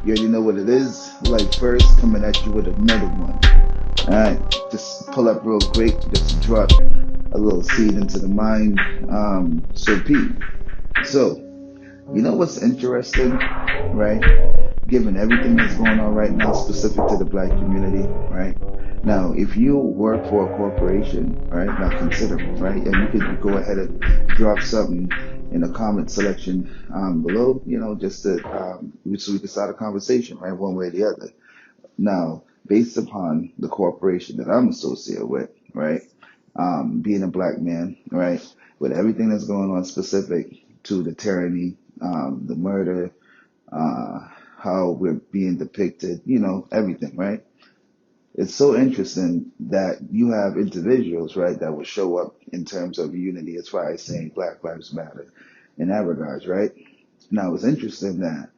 You already know what it is. Like first, coming at you with another one. Alright, just pull up real quick, just drop a little seed into the mind. So Pete, so you know what's interesting, right? Given everything that's going on right now, specific to the black community, right? Now, if you work for a corporation, right? Now consider it, right? And you could go ahead and drop something in the comment selection below, just to so we can start a conversation, right? One way or the other. Now, based upon the corporation that I'm associated with, right? Being a black man, right? With everything that's going on specific to the tyranny, the murder, uh, how we're being depicted, everything, right? It's so interesting that you have individuals, right, that will show up in terms of unity as far as saying Black Lives Matter in that regards, right? Now, it's interesting that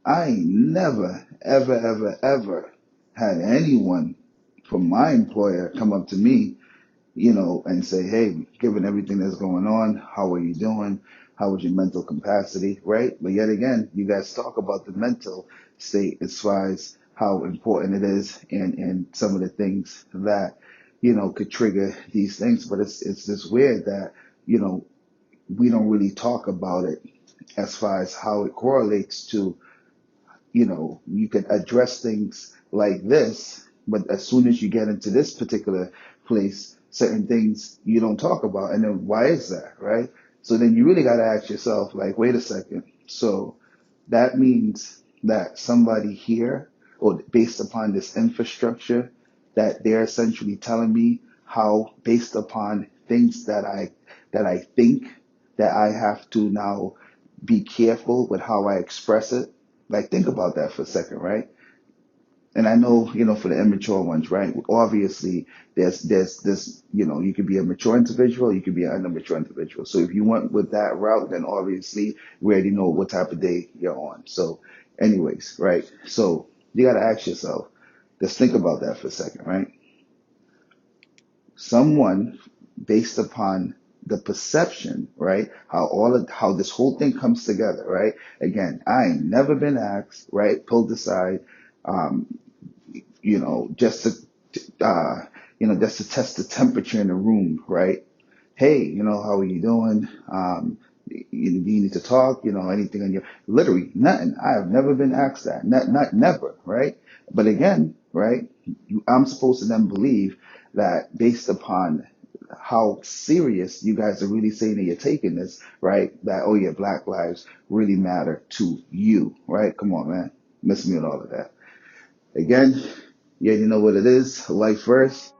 I never, ever, ever, ever had anyone from my employer come up to me, and say, hey, given everything that's going on, how are you doing? How is your mental capacity, right? But yet again, you guys talk about the mental state as far as how important it is and some of the things that, could trigger these things. But it's just weird that, you know, we don't really talk about it as far as how it correlates to, you can address things like this, but as soon as you get into this particular place, certain things you don't talk about. And then why is that, right? So then you really got to ask yourself, like, wait a second. So that means that somebody here, or based upon this infrastructure, that they're essentially telling me how, based upon things that I think, that I have to now be careful with how I express it. Like, think about that for a second, right? And I know, for the immature ones, right? Obviously, there's this, you could be a mature individual, you could be an immature individual. So if you went with that route, then obviously we already know what type of day you're on. So, anyways, right? So you got to ask yourself, just think about that for a second, right? Someone, based upon the perception, right? How this whole thing comes together, right? Again, I ain't never been asked, right? Pulled aside, um, just to, just to test the temperature in the room, right? Hey, how are you doing? You need to talk, anything on your, literally nothing. I have never been asked that. Not never, right? But again, right? I'm supposed to then believe that based upon how serious you guys are really saying that you're taking this, right? That, oh yeah, Black lives really matter to you, right? Come on, man. Miss me with all of that. Again, yeah, you know what it is. Life first.